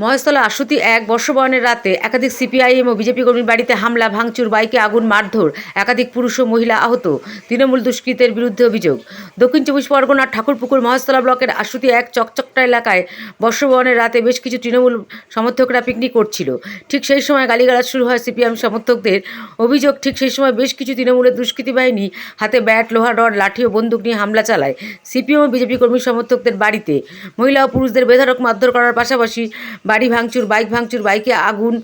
মহেশতলা আশুতি ১ বর্ষবরণের রাতে একাধিক সিপিআইএম ও বিজেপি কর্মীর বাড়িতে হামলা, ভাঙচুর, বাইকে আগুন, মারধর, একাধিক পুরুষ ও মহিলা আহত, তৃণমূল দুষ্কৃতের বিরুদ্ধে অভিযোগ। দক্ষিণ চব্বিশ পরগনার ঠাকুরপুকুর মহেশতলা ব্লকের আশুতি ১ চকচকটা এলাকায় বর্ষবরণের রাতে বেশ কিছু তৃণমূল সমর্থকরা পিকনিক করছিল। ঠিক সেই সময় গালিগালাজ শুরু হয় সিপিএম সমর্থকদের। অভিযোগ, ঠিক সেই সময় বেশ কিছু তৃণমূলের দুষ্কৃতী বাহিনী হাতে ব্যাট, লোহার রড, লাঠি ও বন্দুক নিয়ে হামলা চালায় সিপিএম ও বিজেপি কর্মী সমর্থকদের বাড়িতে। মহিলা ও পুরুষদের বেধড়ক মারধর করার পাশাপাশি বাড়ি ভাঙচুর, বাইক ভাঙচুর, বাইকে আগুন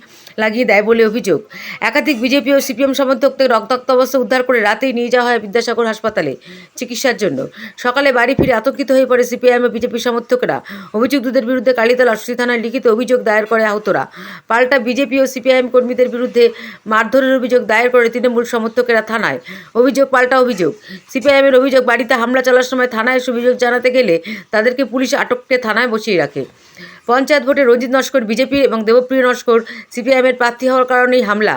লাগিয়ে দেয় বলে অভিযোগ। একাধিক বিজেপি ও সিপিএম সমর্থকদের রক্তাক্ত অবস্থা উদ্ধার করে রাতেই নিয়ে যাওয়া হয় বিদ্যাসাগর হাসপাতালে চিকিৎসার জন্য। সকালে বাড়ি ফিরে আতঙ্কিত হয়ে পড়ে সিপিআইএম ও বিজেপি সমর্থকরা। অভিযুক্তদের বিরুদ্ধে কালীতলা আশুতি থানায় লিখিত অভিযোগ দায়ের করে আহতরা। পাল্টা বিজেপি ও সিপিআইএম কর্মীদের বিরুদ্ধে মারধরের অভিযোগ দায়ের করে তৃণমূল সমর্থকেরা থানায়। অভিযোগ পাল্টা অভিযোগ। সিপিআইএমের অভিযোগ, বাড়িতে হামলা চালার সময় থানায় এসে অভিযোগ জানাতে গেলে তাদেরকে পুলিশ আটককে থানায় বসিয়ে রাখে। পঞ্চায়েত ভোটে রঞ্জিত নস্কর বিজেপি এবং দেবপ্রিয় নস্কর সিপিআইএমের প্রার্থী হওয়ার কারণেই হামলা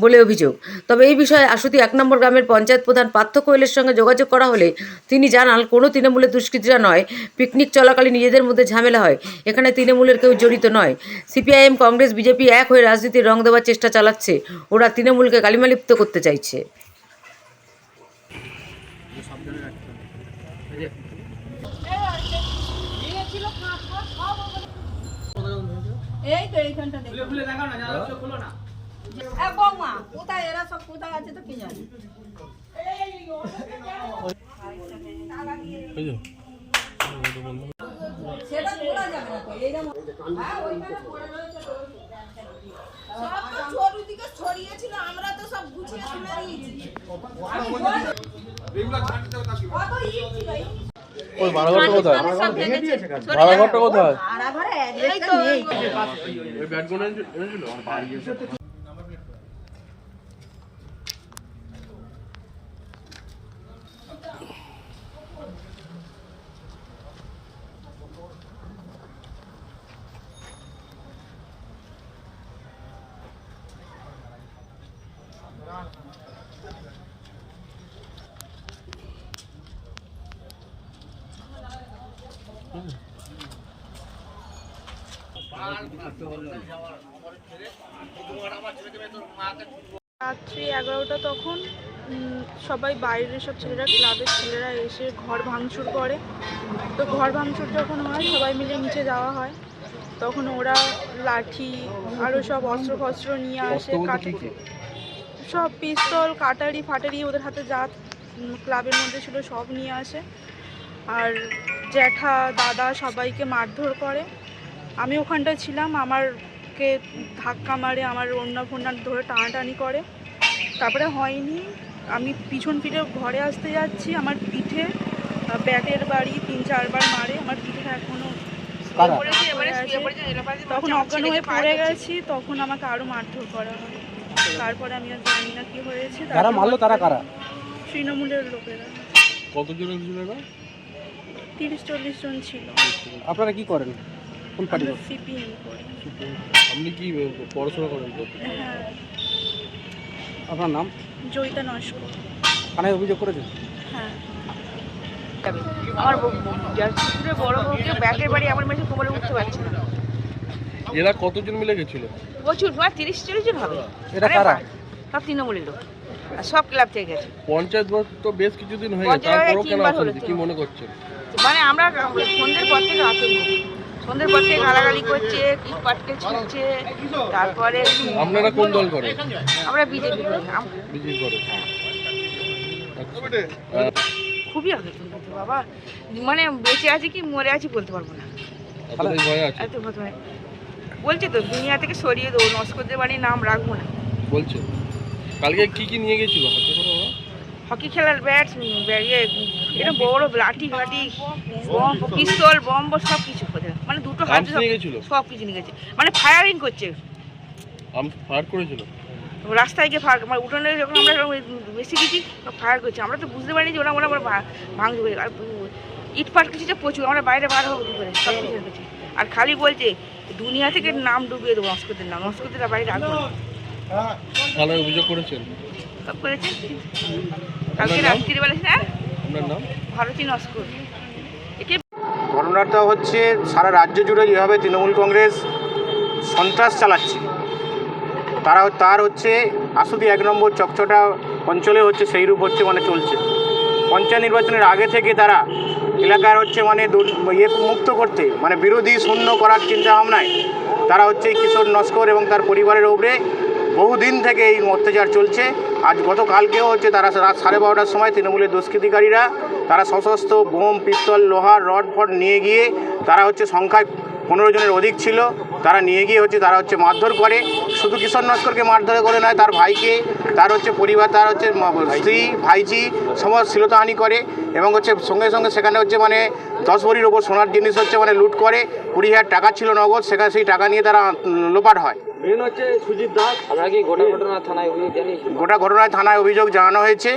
বলে অভিযোগ। তবে এই বিষয়ে আশুতি ১ নম্বর গ্রামের পঞ্চায়েত প্রধান পার্থ কোয়েলের সঙ্গে যোগাযোগ করা হলে তিনি জানান, কোনো তৃণমূলের দুষ্কৃতীরা নয়, পিকনিক চলাকালীন নিজেদের মধ্যে ঝামেলা হয়, এখানে তৃণমূলের কেউ জড়িত নয়। সিপিআইএম, কংগ্রেস, বিজেপি এক হয়ে রাজনীতির রং দেওয়ার চেষ্টা চালাচ্ছে, ওরা তৃণমূলকে কালিমালিপ্ত করতে চাইছে। এই তো এইখানটা দেখো, খুলে দেখাও না, যারা চোখ খুলো না। এ বৌমা, কোথায় এরা সব কোথায় আছে তো কি জানি। সেটা খোলা যাবে না তো, এইরকম হ্যাঁ ওইখানে পড়ে রয়েছে তো। সব তো চোরু দিকে ছড়িয়েছিল, আমরা তো সব গুছিয়ে তুলে নিয়েছি। রেগুলার ছাড়তে দাও তাকি। কত ই ছিল এই ওই ভাড়াঘরটা কোথায়? ভাড়াঘরটা কোথায়? ভাড়াঘরে অ্যাড্রেসটা নেই। ওই ব্যাটগুলো এনেছিল আর বাড়ি এসে রাত্রি 11টা তখন সবাই বাইরের সব ছেলেরা, ক্লাবের ছেলেরা এসে ঘর ভাঙচুর করে। তো ঘর ভাঙচুর যখন হয় সবাই মিলে নিচে যাওয়া হয়, তখন ওরা লাঠি আরও সব অস্ত্র ফস্ত্র নিয়ে আসে, সব পিস্তল, কাটারি ফাটারি ওদের হাতে যা ক্লাবের মধ্যে ছিল সব নিয়ে আসে। আর জ্যাঠা, দাদা সবাইকে মারধর করে। আমি ওখানটায় ছিলাম, আমারকে ধাক্কা মারে, আমার ওড়না ফোড়না ধরে টানাটানি করে। তারপরে হয়নি, আমি পিছন ফিরে ঘরে আসতে যাচ্ছি, আমার পিঠে ব্যাটের বাড়ি ৩-৪ বার মারে, আমার পিঠে এখনও তখন অজ্ঞান হয়ে পড়ে গেছি। তখন আমাকে আরও মারধর করা হয়। তারপরে আমি আর জানি না কি হয়েছে। যারা মারলো তারা কারা? তৃণমূলের লোকেরা। কতজন ছিল না? ৩০-৪০ জন ছিল। আপনারা কি করেন? কোন পার্টি করেন? সিপিএম করেন। আপনি কি পড়াশোনা করেন তো? হ্যাঁ। আপনার নাম? জয়িতা নস্কর। থানায় অভিযোগ করেছেন? হ্যাঁ। আমার বড় বউকে ব্যাটের বাড়ি আমার মেয়েছে কোমরে উঠতে পারছে না। এরা কতজন মিলে গেছিল? প্রচুর, 30-40 জন হবে। এটা কারা? সব তৃণমূলের লোক, আর সব ক্লাব থেকে গেছে। পঞ্চায়েত ভোট তো বেশ কিছুদিন হয়ে গেছে, তারপরও কেন আসেন? কি মনে করছেন? মানে আমরা সন্ধ্যের পর থেকে আতঙ্ক, সন্ধ্যের পর থেকে গালাগালি করছে, ইট পাটকেল ছিঁড়ছে। তারপরে আপনারা কোন দল করেন? আমরা বিজেপি করি। বিজেপি করেন? খুবই আতঙ্ক বাবা, মানে বেঁচে আছি কি মরে আছি বলতে পারবো না, আপনাদের ভয় আছে? এত ভয়। বলছে তো দুনিয়া থেকে সরিয়ে দেবো, নস্করদের বাড়ির নাম রাখবো না বলছে। কালকে কি কি নিয়ে গেছিল হাতে করে ওরা? হকি খেলার ব্যাট, এটা বড় লাঠি ঘাটি, পিস্তল, বম্ব সব কিছু, মানে দুটো হাত সব কিছু নিয়ে গেছে, মানে ফায়ারিং করছে। ফায়ার করেছিল রাস্তায় গিয়ে ফায়ার, মানে উঠোনে যখন আমরা বেশি কিছু ফায়ার করছি, আমরা তো বুঝতে পারিনি যে ওরা ভাঙবে। আর ইট পাট কিছু প্রচুর, আমরা বাইরে বার হবো কী করে, সব কিছু করছি। আর খালি বলছে দুনিয়া থেকে নাম ডুবিয়ে দেবো, নস্করদের নাম, নস্করদের বাইরে রাখবো। থানায় অভিযোগ করেছেন? সব করেছে কালকে রাত্রিবেলা। হ্যাঁ, আপনার নাম? ভারতী নস্কর। ঘটনাটা হচ্ছে সারা রাজ্য জুড়ে যেভাবে তৃণমূল কংগ্রেস সন্ত্রাস চালাচ্ছে, তার হচ্ছে আশুতি 1 নম্বর চকচটা অঞ্চলে হচ্ছে সেই রূপ হচ্ছে মানে চলছে। পঞ্চায়েত নির্বাচনের আগে থেকে তারা এলাকার হচ্ছে মানে মুক্ত করতে মানে বিরোধী শূন্য করার চিন্তাভাবনায় তারা হচ্ছে কিশোর নস্কর এবং তার পরিবারের উপরে বহুদিন থেকে এই অত্যাচার চলছে। আজ গতকালকেও হচ্ছে তারা রাত 12:30টার সময় তৃণমূলের দুষ্কৃতিকারীরা তারা সশস্ত্র বোম, পিস্তল, লোহার রড ফড নিয়ে গিয়ে তারা হচ্ছে সংখ্যায় 15 জনের অধিক ছিল, তারা নিয়ে গিয়ে হচ্ছে তারা হচ্ছে মারধর করে। শুধু কিশোর নস্করকে মারধর করে নয়, তার ভাইকে, তার হচ্ছে পরিবার, তার হচ্ছে স্ত্রী, ভাইজি সমস্ত শ্লীলতাহানি করে এবং হচ্ছে সঙ্গে সঙ্গে সেখানে হচ্ছে মানে 10 ভরির ওপর সোনার জিনিস হচ্ছে মানে লুট করে। 20,000 টাকা ছিল নগদ, সেখানে সেই টাকা নিয়ে তারা লোপাট হয়। মেন হচ্ছে সুজিত দাস। আমরা কি গোটা ঘটনায় থানায় অভিযোগ জানানো হয়েছে,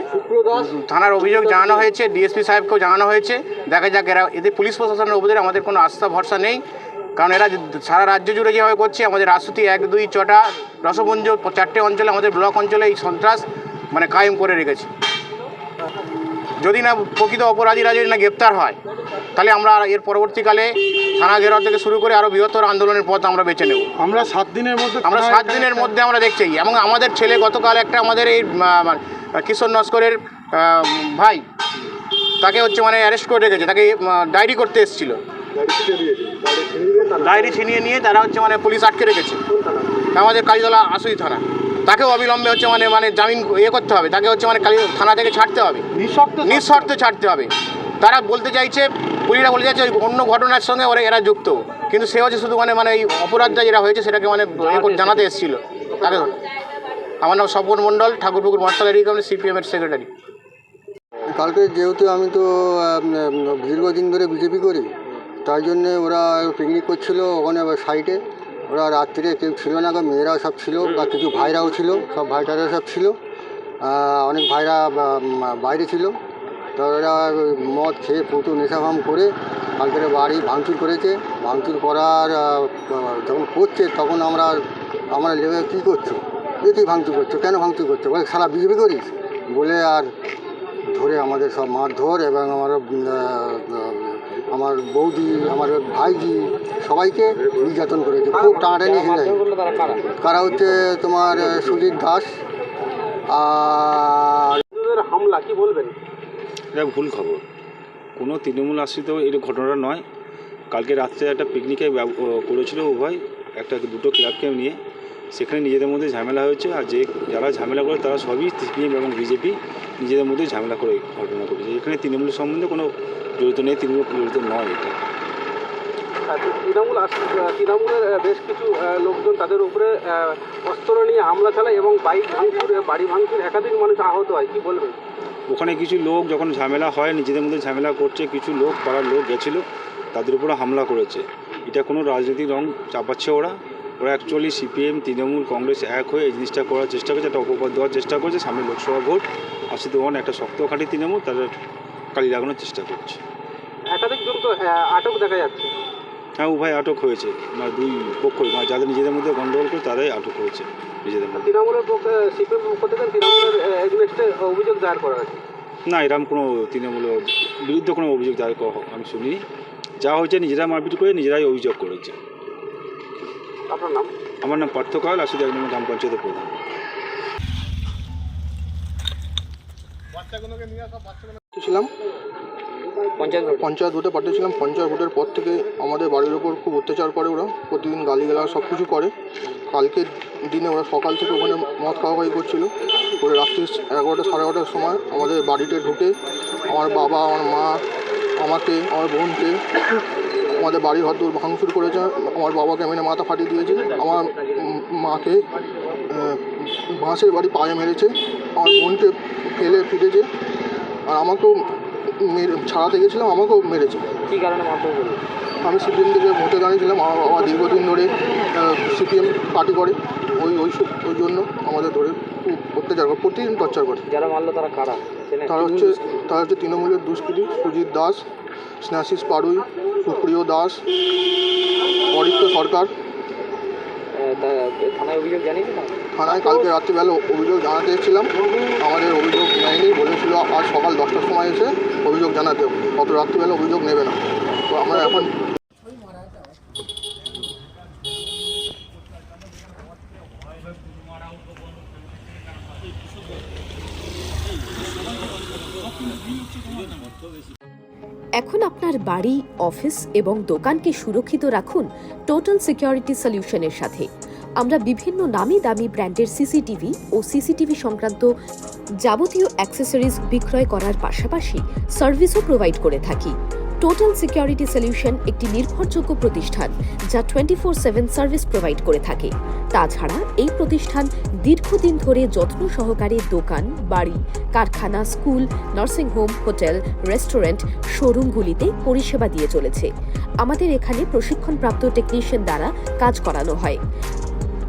থানার অভিযোগ জানানো হয়েছে, ডিএসপি সাহেবকেও জানানো হয়েছে। দেখা যাক, এরা এদের পুলিশ প্রশাসনের উপরে আমাদের কোনো আস্থা ভরসা নেই, কারণ এরা সারা রাজ্য জুড়ে যেভাবে করছে আমাদের আশুতি 1, 2, চটা, রসপুঞ্জ 4টে অঞ্চলে আমাদের ব্লক অঞ্চলে এই সন্ত্রাস মানে কায়েম করে রেখেছে। যদি না প্রকৃত অপরাধীরা যদি না গ্রেপ্তার হয় তাহলে আমরা এর পরবর্তীকালে থানা ঘেরাও থেকে শুরু করে আরও বৃহত্তর আন্দোলনের পথ আমরা বেছে নেব। আমরা 7 দিনের মধ্যে আমরা দেখছি। এবং আমাদের ছেলে গতকাল একটা আমাদের এই কিশোর নস্করের ভাই, তাকে হচ্ছে মানে অ্যারেস্ট করে রেখেছে, তাকে ডায়েরি করতে এসেছিলো, ডায়েরি ছিনিয়ে নিয়ে তারা হচ্ছে মানে পুলিশ আটকে রেখেছে আমাদের কালীতলা আশুতি থানা। তাকেও অবিলম্বে হচ্ছে মানে জামিন করতে হবে, তাকে হচ্ছে মানে থানা থেকে ছাড়তে হবে, নিঃশর্তে ছাড়তে হবে। তারা বলতে চাইছে, পুলিশরা বলতে চাইছে ওই অন্য ঘটনার সঙ্গে এরা যুক্ত, কিন্তু সে হচ্ছে শুধু মানে এই অপরাধটা যেটা হয়েছে সেটাকে মানে জানাতে এসেছিলো তাকে। আমার নাম স্বপন মণ্ডল, ঠাকুরপুকুর মার্শাল এরিয়া কমিটি সিপিএমের সেক্রেটারি। কালকে যেহেতু আমি তো দীর্ঘদিন ধরে বিজেপি করি, তাই জন্যে ওরা পিকনিক করছিল ওখানে সাইডে। ওরা রাত্রে কেউ ছিল না, মেয়েরাও সব ছিল, আর কিছু ভাইরাও ছিল, সব ভাইটারা সব ছিল, অনেক ভাইরা বাইরে ছিল। তো ওরা মদ খেয়ে প্রচুর নেশাভাম করে কালকে বাড়ি ভাঙচুর করেছে। ভাঙচুর করার যখন করছে তখন আমরা লেগে কী করছো, তুই ভাঙচুর করছো, কেন ভাঙচুর করছো, বলে সারা বিজেপি করিস বলে, আর ধরে আমাদের সব মারধর এবং আমার বৌদি, আমার ভাইজি সবাইকে নির্যাতন করেছে, খুব টানাটানি হয়ে যায়। কারা হচ্ছে তোমার সুজিত দাস। আর হামলা কি বলবেন? এটা ভুল খবর, কোনো তৃণমূল আশ্রিত এর ঘটনা নয়। কালকে রাত্রে একটা পিকনিকে করেছিল উভয়, দুটো ক্লাবকে নিয়ে, সেখানে নিজেদের মধ্যে ঝামেলা হয়েছে। আর যারা ঝামেলা করে তারা সবই সিপিএম এবং বিজেপি নিজেদের মধ্যে ঝামেলা করে ঘটনা করেছে। এখানে তৃণমূলের সম্বন্ধে কোনো জড়িত নেই, তৃণমূল জড়িত নয়। এটা তৃণমূলের বেশ কিছু লোকজন তাদের উপরে অস্ত্র নিয়ে হামলা চালায় এবং বাড়ি ভাঙচুর একাধিক মানুষ আহত হয়, কি বলবেন? ওখানে কিছু লোক যখন ঝামেলা হয়, নিজেদের মধ্যে ঝামেলা করছে, কিছু লোক পাড়ার লোক গেছিলো, তাদের উপরে হামলা করেছে। এটা কোনো রাজনৈতিক রং চাপাচ্ছে ওরা অ্যাকচুয়ালি সিপিএম, তৃণমূল, কংগ্রেস এক হয়ে এই জিনিসটা করার চেষ্টা করছে, একটা অপবাদ দেওয়ার চেষ্টা করছে। সামনে লোকসভা ভোট আসতে একটা শক্ত খাঁটি তৃণমূল তাদের কালি লাগানোর চেষ্টা করছে। একাধিক জন তো আটক দেখা যাচ্ছে। হ্যাঁ, উভয় আটক হয়েছে, দুই পক্ষই, যাদের নিজেদের মধ্যে গণ্ডগোল করে তারাই আটক হয়েছে নিজেদের মধ্যে। তৃণমূলের পক্ষে সিপিএম পক্ষ থেকে তৃণমূলের এগেইনস্টে অভিযোগ দায়ের করা হয়েছে? না, এরকম কোনো তৃণমূলের বিরুদ্ধে কোনো অভিযোগ দায়ের আমি শুনিনি। যা হয়েছে নিজেরা মারপিট করে নিজেরাই অভিযোগ করেছে। আপনার নাম? আমার নাম পার্থ কাল, আশুতি 1 নম্বর গ্রাম পঞ্চায়েতের প্রধান। ছিলাম পঞ্চায়েত ভোটে পাঠিয়েছিলাম। পঞ্চায়েত ভোটের পর থেকে আমাদের বাড়ির ওপর খুব অত্যাচার করে ওরা, প্রতিদিন গালিগালাজ সব কিছু করে। কালকের দিনে ওরা সকাল থেকে ওখানে মদ খাওয়াখাওয়ি করছিল, করে রাত্রি 11টা সাড়ে 11টার সময় আমাদের বাড়িতে ঢুকে আমার বাবা, আমার মা, আমাকে, আমার বোনকে, আমাদের বাড়ির ঘর দূর ভাঙচুর করেছে। আমার বাবাকে মেরে মাথা ফাটিয়ে দিয়েছে, আমার মাকে বাঁশের বাড়ি পায়ে মেরেছে, আমার বোনকে ফেলে ফিরেছে, আর আমাকেও ছাড়াতে গেছিলাম, আমাকেও মেরেছে। কী কারণে মারধর করলো? আমি সিপিএম থেকে ভোটে দাঁড়িয়েছিলাম, আমার বাবা দীর্ঘদিন ধরে সিপিএম পার্টি করে, ওই জন্য আমাদের ধরে খুব অত্যাচার করে, প্রতিদিন টর্চার করে। যারা মারলো তারা কারা? তারা হচ্ছে তৃণমূলের দুষ্কৃতী সুজিত দাস, স্নেহাশিস পাড়ুই, সুপ্রিয় দাস, অরিত্র সরকার। থানায় অভিযোগ জানিয়েছিলাম? থানায় কালকে রাত্রিবেলা অভিযোগ জানাতে এসেছিলাম, আমাদের অভিযোগ নেয়নি, বলেছিল আজ সকাল 10টার সময় এসে অভিযোগ জানাতে, অত রাত্রিবেলা অভিযোগ নেবে না। তো আমরা এখন এখন আপনার বাড়ি, অফিস এবং দোকানকে সুরক্ষিত রাখুন টোটাল সিকিউরিটি সলিউশনের সাথে। আমরা বিভিন্ন নামি দামি ব্র্যান্ডের সিসিটিভি ও সিসিটিভি সংক্রান্ত যাবতীয় অ্যাক্সেসরিজ বিক্রয় করার পাশাপাশি সার্ভিসও প্রোভাইড করে থাকি। টোটাল সিকিউরিটি সলিউশন একটি নির্ভরযোগ্য প্রতিষ্ঠান যা 24/7 সার্ভিস প্রোভাইড করে থাকে। তাছাড়া এই প্রতিষ্ঠান দীর্ঘদিন ধরে যত্ন সহকারে দোকান, বাড়ি, কারখানা, স্কুল, নার্সিংহোম, হোটেল, রেস্টুরেন্ট, শোরুমগুলিতে পরিষেবা দিয়ে চলেছে। আমাদের এখানে প্রশিক্ষণপ্রাপ্ত টেকনিশিয়ান দ্বারা কাজ করানো হয়।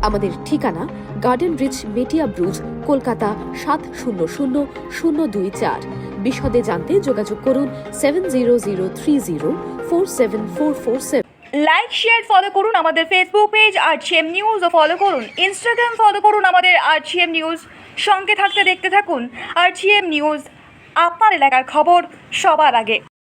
আমাদের ঠিকানা গার্ডেন রিচ, মেটিয়া ব্রুজ, কলকাতা 700024। বিশদে জানতে যোগাযোগ করুন 7003047447। লাইক, শেয়ার, ফলো করুন আমাদের ফেসবুক পেজ RGM নিউজ ও ফলো করুন ইনস্টাগ্রাম, ফলো করুন আমাদের RGM নিউজ। সঙ্গে থাকতে দেখতে থাকুন RGM নিউজ, আপনার এলাকার খবর সবার আগে।